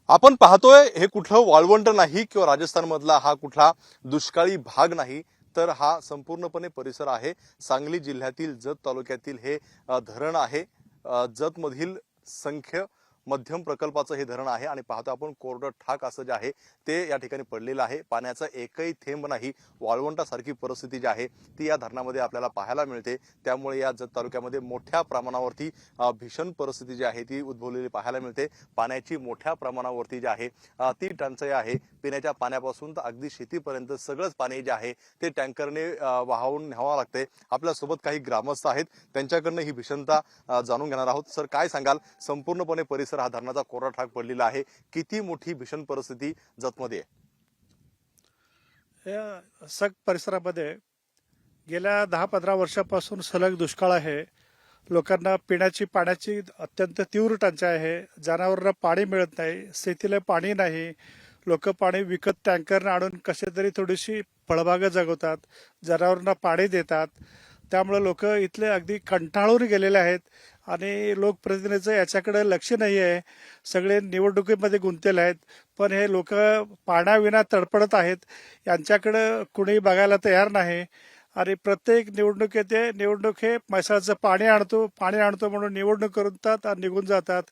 आपण पाहतोय हे कुठलं वाळवंट नाही किंवा राजस्थानमधला हा कुठला दुष्काळी भाग नाही, तर हा संपूर्णपणे परिसर आहे। सांगली जिल्ह्यातील जत तालुक्यातील हे धरण आहे। जत मधील संख्य मध्यम प्रकल्पाचं हे धरण आहे आणि पाहतो आपण कोरडं ठाक असं जे आहे ते या ठिकाणी पडलेलं आहे। पाण्याचा एकही थेंब नाही, वाळवंटासारखी परिस्थिती जी आहे ती या धरणामध्ये आपल्याला पाहायला मिळते। त्यामुळे या जत तालुक्यामध्ये मोठ्या प्रमाणावरती भीषण परिस्थिती जी आहे ती उद्भवलेली पाहायला मिळते। पाण्याची मोठ्या प्रमाणावरती जी आहे ती टंचाई आहे। पिण्याच्या पाण्यापासून तर अगदी शेतीपर्यंत सगळंच पाणी जे आहे ते टँकरने वाहून न्यावं लागते। आपल्या सोबत काही ग्रामस्थ आहेत, त्यांच्याकडनं ही भीषणता जाणून घेणार आहोत। सर, काय सांगाल? संपूर्णपणे परिसर हा धरणाचा कोरडा ठाक पडलेला आहे, किती मोठी भीषण परिस्थिती जतमध्ये आहे? या सग परिसरामध्ये गेल्या 10-15 वर्षापासून सलग दुष्काळ आहे। लोकांना पिण्याची पाण्याची अत्यंत तीव्र टंचाई आहे। जनावरांना पाणी मिळत नाही, शेतीला पाणी नाही। लोक पाणी विकत टँकरने आणून कसे तरी थोडीशी फळबागं जगवतात, जनावरांना पाणी देतात। त्यामुळे लोक इथले अगदी कंटाळून गेलेले आहेत आणि लोकप्रतिनिधीचं याच्याकडे लक्ष नाही आहे। सगळे निवडणुकीमध्ये गुंतलेले आहेत, पण हे लोक पाण्याविना तडफडत आहेत। यांच्याकडे कुणी बघायला तयार नाही आणि प्रत्येक निवडणूक हे म्हैसाळचं पाणी आणतो म्हणून निवडणूक करतात आणि निघून जातात।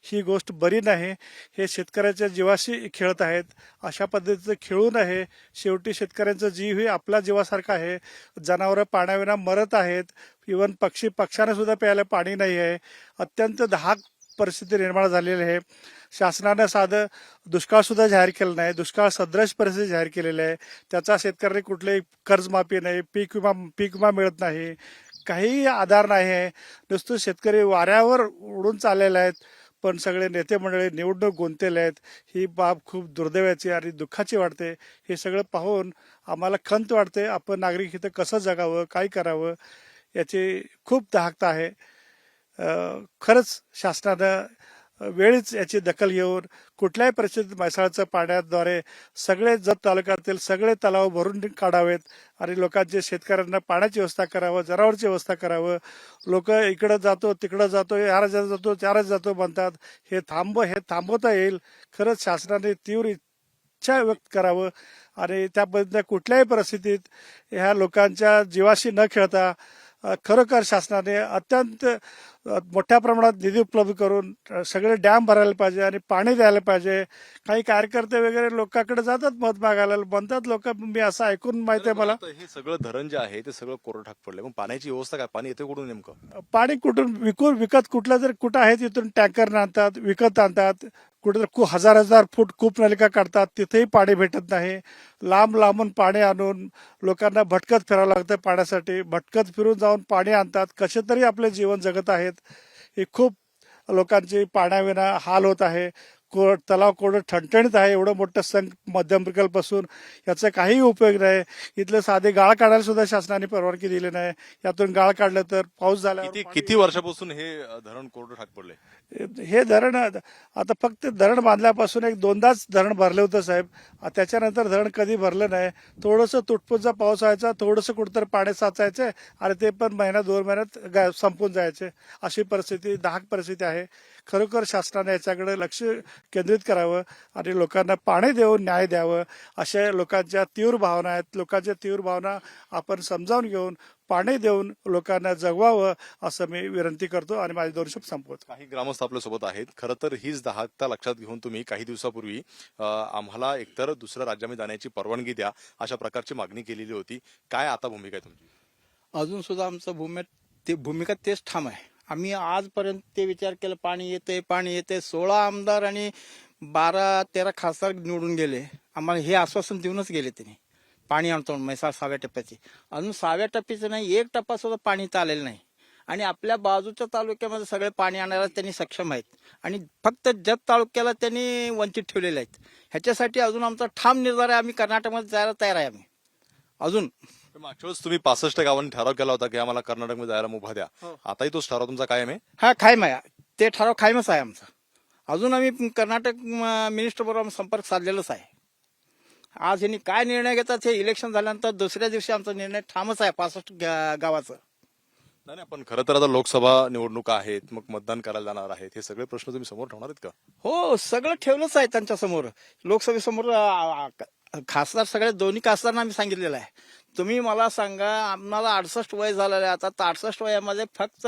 ही गोष्ट बरी नाही। हे शेतकऱ्याच्या जीवाशी खेळत आहेत। अशा पद्धतीचं खेळू नये। शेवटी शेतकऱ्यांचा जीव ही आपला जीवासारखा आहे। जनावरं पाण्याविना मरत आहेत। इव्हन पक्ष्यांना सुद्धा प्यायला पाणी नाही आहे। अत्यंत दहाक परिस्थिती निर्माण झालेली आहे। शासनानं साधं दुष्काळ सुद्धा जाहीर केलं नाही, दुष्काळ सदृश परिस्थिती जाहीर केलेली आहे। त्याचा शेतकऱ्यांनी कुठलीही कर्जमाफी नाही, पीक विमा मिळत नाही, काहीही आधार नाही आहे। नुसतं शेतकरी वाऱ्यावर उडून चाललेले आहेत। पण सगळे नेते मंडळी निवडणूक गुंतलेले आहेत। ही बाब खूप दुर्दैवाची आणि दुःखाची वाटते। हे सगळं पाहून आम्हाला खंत वाटते। आपण नागरिक इथं कसं जगावं, काय करावं याची खूप दाहकता आहे। खरंच शासनानं वेळीच याची दखल घेऊन कुठल्याही परिस्थितीत म्हैसाळच्या पाण्याद्वारे सगळे जत तालुक्यातील सगळे तलाव भरून काढावेत आणि लोकांचे शेतकऱ्यांना पाण्याची व्यवस्था करावं, जनावरची व्यवस्था करावं। लोक इकडं जातो तिकडं जातो, या राज्यात जातो त्या राज्यात जातो म्हणतात, हे थांबवता येईल। खरंच शासनाने तीव्र इच्छा व्यक्त करावं आणि त्या पद्धतीने कुठल्याही परिस्थितीत ह्या लोकांच्या जीवाशी न खेळता खरोखर शासनाने अत्यंत मोठ्या प्रमाणात निधी उपलब्ध करून सगळे डॅम भरायला पाहिजे आणि पाणी द्यायला पाहिजे। काही कार्यकर्ते वगैरे लोकांकडे जातात मत मागायला, म्हणतात लोक, मी असं ऐकून माहिती आहे मला। हे सगळं धरण जे आहे ते सगळं कोरडं ठाक पडलंय, मग पाण्याची व्यवस्था काय? पाणी येते कुठून नेमकं? पाणी कुठून विकत कुठलं जर कुठं आहे तिथून टँकर आणतात, विकत आणतात। कुठे हजार फूट कूप नलिका काढतात, तिथेही पाणी भेटत नाही। लांबून पाणी आणून लोकांना भटकत फिरावं लागतं पाण्यासाठी। भटकत फिरून जाऊन पाणी आणतात, कसे तरी आपले जीवन जगत आहेत। हे खूप लोकांची पाण्याविना हाल होत आहे। तलाव कोरडं ठणठणीत आहे। एवढं मोठं मध्यम प्रकल्प असून याचा काही उपयोग नाही। इथलं साधे गाळ काढायला सुद्धा शासनाने परवानगी दिली नाही। यातून गाळ काढलं तर पाऊस झाला। किती वर्षापासून हे धरण कोरडं ठाक पडलंय? हे धरण आता फक्त धरण बांधल्यापासून 1-2दाच धरण भरले होतं साहेब। त्याच्यानंतर धरण कधी भरलं नाही। थोडंसं तुटपुंजा पाऊस व्हायचा, थोडंसं कुठंतरी पाणी साचायचं आणि ते पण 1-2 महिन्यात संपून जायचे। अशी परिस्थिती, दाहक परिस्थिती आहे। खरोखर शासनाने याच्याकडे लक्ष केंद्रित करावं आणि लोकांना पाणी देऊन न्याय द्यावं। अशा लोकांच्या तीव्र भावना आहेत। लोकांच्या तीव्र भावना आपण समजावून घेऊन पाणी देऊन लोकांना जगवावं असं मी विनंती करतो आणि माझे 2 शब्द संपवतो। काही ग्रामस्थ आपल्या सोबत आहेत। खरं तर हीच दाहकता लक्षात घेऊन तुम्ही काही दिवसापूर्वी आम्हाला एकतर दुसऱ्या राज्यामध्ये जाण्याची परवानगी द्या अशा प्रकारची मागणी केलेली होती। काय आता भूमिका आहे तुमची? अजून सुद्धा आमचं भूमिका तेच ठाम आहे। आम्ही आजपर्यंत ते विचार केला, पाणी येते 16 आमदार आणि 12-13 खासदार निवडून गेले। आम्हाला हे आश्वासन देऊनच गेले त्यांनी, पाणी आणतो म्हैसाळ 6व्या टप्प्याचे। अजून 6व्या टप्प्याचं नाही, 1 टप्पा सुद्धा पाणी आलेलं नाही आणि आपल्या बाजूच्या तालुक्यामध्ये सगळे पाणी आणायला त्यांनी सक्षम आहेत आणि फक्त जत तालुक्याला त्यांनी वंचित ठेवलेले आहेत। ह्याच्यासाठी अजून आमचा ठाम निर्धार आहे, आम्ही कर्नाटकमध्ये जायला तयार आहे। आम्ही अजून मागच्या वेळेस तुम्ही 65 गावांनी ठराव केला होता की आम्हाला कर्नाटकमध्ये जायला मुभा द्या, आताही तोच ठराव तुमचा कायम आहे? हा, कायम आहे। ते ठराव कायमच आहे आमचा। अजून आम्ही कर्नाटक मिनिस्टर बरोबर संपर्क साधलेलाच आहे। आज यांनी काय निर्णय घेतात हे इलेक्शन झाल्यानंतर दुसऱ्या दिवशी आमचा निर्णय ठामच आहे 65 गावाचा। नाही नाही, पण खरं तर आता लोकसभा निवडणुका आहेत, मग मतदान करायला जाणार आहेत, हे सगळे प्रश्न तुम्ही समोर ठेवणार आहेत का? हो, सगळं ठेवलंच आहे त्यांच्या समोर. लोकसभेसमोर खासदार सगळ्या दोन्ही खासदारांना आम्ही सांगितलेलं आहे. तुम्ही मला सांगा, आम्हाला 68 वय झालेलं आहे आता. तर 68 वयामध्ये फक्त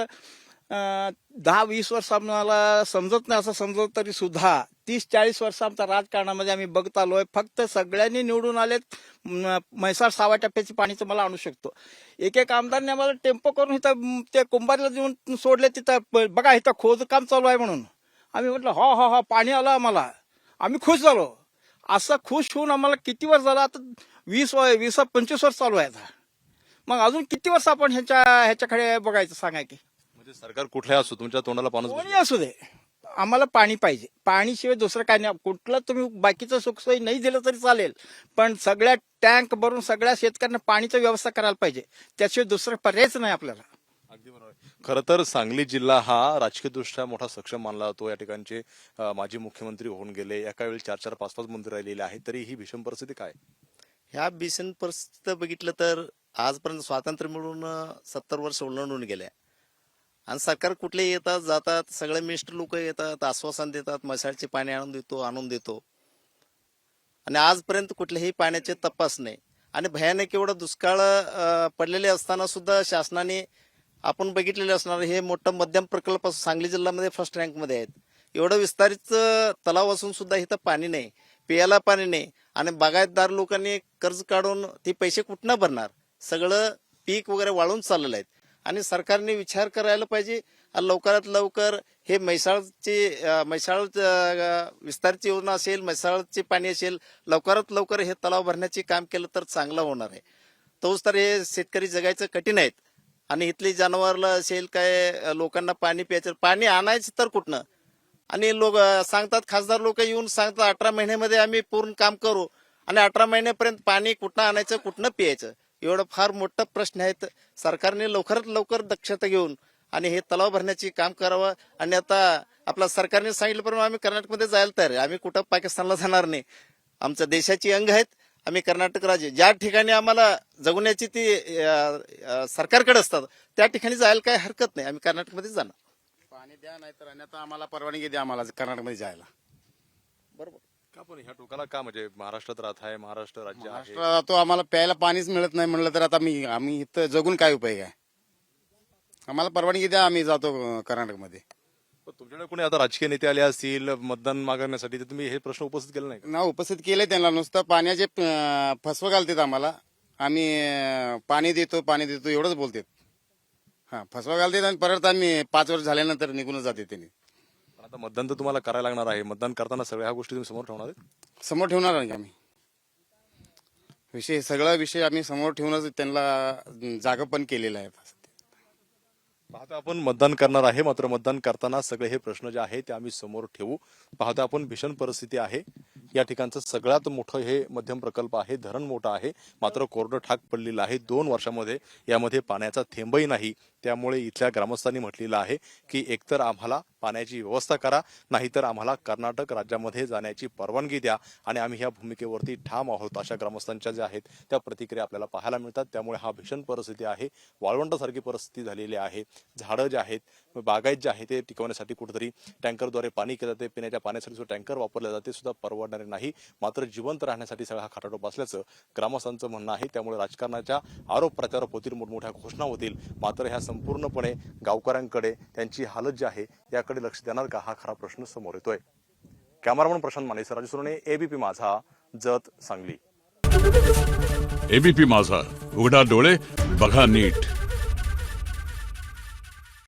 10-20 वर्ष आम्हाला समजत नाही असं समजत तरी सुद्धा 30-40 वर्ष आमच्या राजकारणामध्ये आम्ही बघत आलोय. फक्त सगळ्यांनी निवडून आलेत. म्हैसाळ 6व्या टप्प्याची पाणीचं मला आणू शकतो. एक आमदारने आम्हाला टेम्पो करून इथं ते कुंभारला देऊन सोडले. तिथं बघा इथं खोदकाम चालू आहे म्हणून. आम्ही म्हटलं हो पाणी आलं आम्हाला. आम्ही खुश झालो. असं खुश होऊन आम्हाला किती वर्ष झालं आता? 20-25 वर्ष चालू आहे आता. मग अजून किती वर्ष आपण ह्याच्याकडे बघायचं सांगा की? म्हणजे सरकार कुठल्या असो, तुमच्या तोंडाला पाणच कोणी असू दे, आम्हाला पाणी पाहिजे. पाणीशिवाय दुसरं काही नाही. कुठलं तुम्ही बाकीचं सुखसोयी नाही दिलं तरी चालेल, पण सगळ्या टँक भरून सगळ्या शेतकऱ्यांना पाणीची व्यवस्था करायला पाहिजे. त्याशिवाय दुसरं पर्यायच नाही आपल्याला. अगदी बरोबर. खरं तर सांगली जिल्हा हा राजकीयदृष्ट्या मोठा सक्षम मानला जातो. या ठिकाणचे माजी मुख्यमंत्री होऊन गेले, एका वेळी 4-4, 5-5 मंत्री राहिलेले आहेत. तरी ही भीषण परिस्थिती काय? ह्या भीषण परिस्थिती बघितलं तर आजपर्यंत स्वातंत्र्य मिळून 70 वर्ष ओलांडून गेल्या आणि सरकार कुठले येतात जातात, सगळे मिनिस्टर लोक येतात, आश्वासन देतात, मशाळचे पाणी आणून देतो आणि आजपर्यंत कुठल्याही पाण्याचे तपास नाही. आणि भयानक एवढा दुष्काळ पडलेले असताना सुद्धा शासनाने आपण बघितलेले असणार हे मोठं मध्यम प्रकल्प सांगली जिल्ह्यामध्ये फर्स्ट रँकमध्ये आहेत. एवढं विस्तारित तलाव असून सुद्धा इथं पाणी नाही, प्यायला पाणी नाही आणि बागायतदार लोकांनी कर्ज काढून ते पैसे कुठनं भरणार? सगळं पीक वगैरे वाळून चाललेलं आहेत आणि सरकारने विचार करायला पाहिजे. लवकरात लवकर हे म्हैसाळ विस्तारित योजना असेल, म्हैसाळचे पाणी असेल, लवकरात लवकर हे तलाव भरण्याचे काम केलं तर चांगलं होणार आहे. तोच तर हे शेतकरी जगायचं कठीण आहेत आणि इथली जनावरला असेल काय लोकांना पाणी प्यायचं, पाणी आणायचं तर कुठनं? आणि लोक सांगतात, खासदार लोक येऊन सांगतात 18 महिन्यामध्ये आम्ही पूर्ण काम करू आणि 18 महिन्यापर्यंत पाणी कुठनं आणायचं, कुठनं प्यायचं, एवढं फार मोठा प्रश्न आहे. सरकारने लवकरात लवकर दक्षता घेऊन आणि हे तलाव भरण्याचे काम करावं. आणि आता आपल्या सरकारने सांगितल्याप्रमाणे आम्ही कर्नाटकमध्ये जायला तयार आहे. आम्ही कुठं पाकिस्तानला जाणार नाही. आमच्या देशाची अंग आहेत. आम्ही कर्नाटक राज्य ज्या ठिकाणी आम्हाला जगण्याची ती सरकारकडे असतात त्या ठिकाणी जायला काही हरकत नाही. आम्ही कर्नाटकमध्ये जाणार. पाणी द्या, नाही तर अन्यथा आम्हाला परवानगी द्या आम्हाला कर्नाटकमध्ये जायला. बरोबर. का पण ह्या टोकाला का? म्हणजे महाराष्ट्रात राहत आहे, महाराष्ट्र राज्य आहे. महाराष्ट्रात तो आम्हाला प्यायला पाणीच मिळत नाही म्हणलं तर आता आम्ही इथं जगून काय उपयोग आहे? आम्हाला परवानगी द्या, आम्ही जातो कर्नाटकमध्ये. पण तुमच्याकडे कोणी आता राजकीय नेते आले असतील मतदान मागण्यासाठी, तर तुम्ही हे प्रश्न उपस्थित केले नाही का? ना उपस्थित केले त्यांना, नुसतं पाण्याचे फसवं घालतात आम्हाला. आम्ही पाणी देतो एवढंच बोलतात. हा, फसवा घालतात आणि परत आम्ही 5 वर्ष झाल्यानंतर निघूनच जाते त्यांनी. पण आता मतदान तर तुम्हाला करायला लागणार आहे. मतदान करताना सगळ्या ह्या गोष्टी तुम्ही समोर ठेवणार आहेत? समोर ठेवणार नाही आम्ही. सगळा विषय आम्ही समोर ठेवूनच त्यांना जागा पण केलेला आहे. पाहता आपण मतदान करणार आहे, मात्र मतदान करताना सगळे हे प्रश्न जे आहेत ते आम्ही समोर ठेवू. पाहता आपण भीषण परिस्थिती आहे. या ठिकाणचं सगळ्यात मोठं हे मध्यम प्रकल्प आहे. धरण मोठं आहे, मात्र कोरडं ठाक पडलेलं आहे. 2 वर्षामध्ये यामध्ये पाण्याचा थेंबही नाही. त्यामुळे इथल्या ग्रामस्थांनी म्हटलेलं आहे की एकतर आम्हाला पाण्याची व्यवस्था करा, नाहीतर आम्हाला कर्नाटक राज्यामध्ये जाण्याची परवानगी द्या आणि आम्ही ह्या भूमिकेवरती ठाम आहोत. अशा ग्रामस्थांच्या ज्या आहेत त्या प्रतिक्रिया आपल्याला पाहायला मिळतात. त्यामुळे हा भीषण परिस्थिती आहे. वाळवंटासारखी परिस्थिती झालेली आहे. झाडं जे आहेत, बागायत जे आहे ते टिकवण्यासाठी कुठेतरी टँकरद्वारे पाणी केलं जाते. पिण्याच्या पाण्यासाठी सुद्धा टँकर वापरले जाते, सुद्धा परवडणारे नाही. मात्र जिवंत राहण्यासाठी सगळा हा खाटाटोप असल्याचं ग्रामस्थांचं म्हणणं आहे. त्यामुळे राजकारणाच्या आरोप प्रत्यारोप होतील, मोठमोठ्या घोषणा होतील, मात्र ह्या संपूर्णपणे गावकऱ्यांकडे त्यांची हालत जी आहे याकडे लक्ष देणार का, हा खरा प्रश्न समोर येतोय. कॅमेरामन प्रशांत माने, राजू सुरणे, एबीपी माझा, जत, सांगली. एबीपी माझा, उघडा डोळे बघा नीट.